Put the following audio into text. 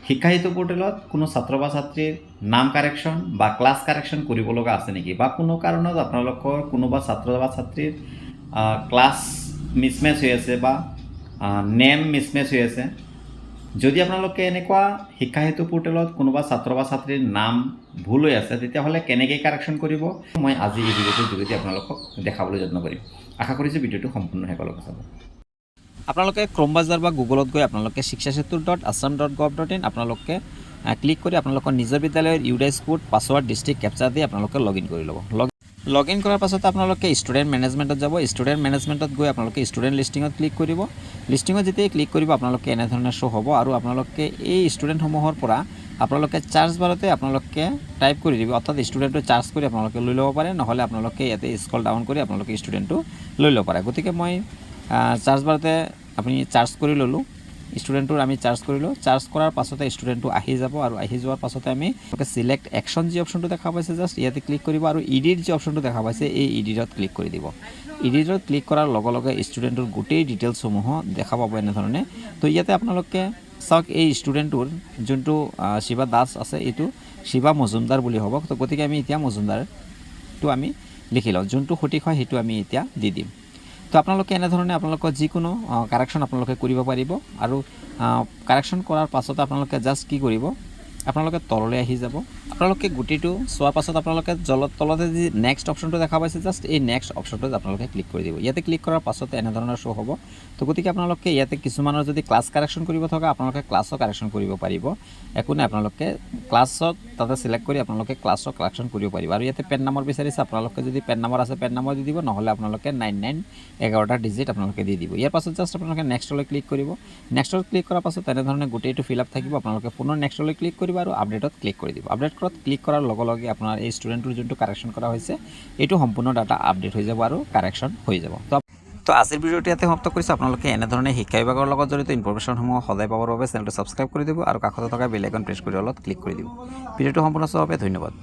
শিক্ষা হেতু পোৰ্টেলত কোনো ছাত্ৰ বা ছাত্ৰীৰ নাম কাৰেকশ্যন বা ক্লাছ কাৰেকশ্যন কৰিব লগা আছে নেকি, বা কোনো কাৰণত আপোনালোকৰ কোনোবা ছাত্ৰ বা ছাত্ৰীৰ ক্লাছ মিছমেচ হৈ আছে বা নেম মিছমেচ হৈ আছে। যদি আপোনালোকে এনেকুৱা শিক্ষা হেতু পোৰ্টেলত কোনোবা ছাত্ৰ বা ছাত্ৰীৰ নাম ভুল হৈ আছে, তেতিয়াহ'লে কেনেকৈ কাৰেকশ্যন কৰিব, মই আজি এই ভিডিঅ'টোৰ যোগেদি আপোনালোকক দেখাবলৈ যত্ন কৰিম। আশা কৰিছোঁ ভিডিঅ'টো সম্পূৰ্ণ শেষলৈকে চাব। আপোনালোকে ক্ৰম ব্ৰাউজাৰ বা গুগলত গৈ আপোনালোকে shikshasetu.assam.gov.in আপোনালোকে ক্লিক কৰি আপোনালোকৰ নিজৰ বিদ্যালয়ৰ UDISE code, password, district captcha দি আপোনালোকে লগ ইন কৰি ল'ব। লগ ইন কৰাৰ পাছত আপোনালোকে ষ্টুডেণ্ট মেনেজমেণ্টত যাব। ষ্টুডেণ্ট মেনেজমেণ্টত গৈ আপোনালোকে ষ্টুডেণ্ট লিষ্টিঙত ক্লিক কৰিব। লিষ্টিঙত যেতিয়াই ক্লিক কৰিব আপোনালোকে এনেধৰণে শ্ব' হ'ব, আৰু আপোনালোকে এই ষ্টুডেণ্টসমূহৰ পৰা আপোনালোকে চাৰ্জ বাৰতে আপোনালোকে টাইপ কৰি দিব, অৰ্থাৎ ষ্টুডেণ্টটো চাৰ্জ কৰি আপোনালোকে লৈ ল'ব পাৰে, নহ'লে আপোনালোকে ইয়াতে স্ক্ৰল ডাউন কৰি আপোনালোকে ষ্টুডেণ্টটো লৈ ল'ব পাৰে। গতিকে মই চাৰ্জ বাৰতে আপুনি চাৰ্জ কৰি ল'লোঁ, ষ্টুডেণ্টটোৰ আমি চাৰ্জ কৰিলোঁ। চাৰ্জ কৰাৰ পাছতে ষ্টুডেণ্টটো আহি যাব, আৰু আহি যোৱাৰ পাছতে আমি চিলেক্ট একশ্যন যি অপশ্যনটো দেখা পাইছে জাষ্ট ইয়াতে ক্লিক কৰিব, আৰু ইডিট যি অপশ্যনটো দেখা পাইছে এই ইডিটত ক্লিক কৰি দিব। ইডিটত ক্লিক কৰাৰ লগে লগে ষ্টুডেণ্টটোৰ গোটেই ডিটেইলছসমূহ দেখা পাব এনেধৰণে। তো ইয়াতে আপোনালোকে চাওক, এই ষ্টুডেণ্টটোৰ যোনটো শিৱা দাস আছে এইটো শিৱা মজুমদাৰ বুলি হ'ব। তো গতিকে আমি এতিয়া মজুমদাৰটো আমি লিখি লওঁ, যোনটো সঠিক হয় সেইটো আমি এতিয়া দি দিম। তো আপোনালোকে এনেধৰণে আপোনালোকৰ যিকোনো কাৰেকশ্যন আপোনালোকে কৰিব পাৰিব, আৰু কাৰেকশ্যন কৰাৰ পাছতে আপোনালোকে জাষ্ট কি কৰিব, আপোনালোকে তললৈ আহি যাব। আপোনালোকে গোটেইটো চোৱাৰ পাছত আপোনালোকে তলতে যি নেক্সট অপশ্যনটো দেখা পাইছে জাষ্ট এই নেক্সট অপশ্যনটোত আপোনালোকে ক্লিক কৰি দিব। ইয়াতে ক্লিক কৰাৰ পাছতে এনেধৰণৰ শ্ব' হ'ব। তো গতিকে আপোনালোকে ইয়াতে কিছুমানৰ যদি ক্লাছ কাৰেকশ্যন কৰিব থকা আপোনালোকে ক্লাছৰ কাৰেকশ্যন কৰিব পাৰিব, একো নাই। আপোনালোকে ক্লাছত তাতে চিলেক্ট কৰি আপোনালোকে ক্লাছৰ কাৰেকশ্যন কৰিব পাৰিব। আৰু ইয়াতে পেন নম্বৰ বিচাৰিছে, আপোনালোকে যদি পেন নম্বৰ আছে পেন নম্বৰ দি দিব, নহ'লে আপোনালোকে 9911টা ডিজিট আপোনালোকে দি দিব। ইয়াৰ পাছত জাষ্ট আপোনালোকে নেক্সটলৈ ক্লিক কৰিব। নেক্সটত ক্লিক কৰাৰ পাছত এনেধৰণে গোটেইটো ফিল আপ থাকিব। আপোনালোকে পুনৰ নেক্সটলৈ ক্লিক কৰিব আৰু আপডেটত ক্লিক কৰি দিব। আপডেটত ক্লিক কৰাৰ লগে লগে আপোনাৰ এই ষ্টুডেণ্টটোৰ যোনটো কাৰেকশ্যন কৰা হৈছে এইটো সম্পূৰ্ণ ডাটা আপডেট হৈ যাব আৰু কাৰেকশ্যন হৈ যাব। তো আজিৰ ভিডিঅ'টো ইয়াতে সমাপ্ত কৰিছোঁ। আপোনালোকে এনেধৰণে শিক্ষা বিভাগৰ লগত জড়িত ইনফৰমেশ্যনসমূহ সদায় পাবৰ বাবে চেনেলটো ছাবস্ক্ৰাইব কৰি দিব, আৰু কাষতে থকা বেল আইকন প্ৰেছ কৰি অলপ ক্লিক কৰি দিব। ভিডিঅ'টো সম্পূৰ্ণ চোৱাৰ বাবে ধন্যবাদ।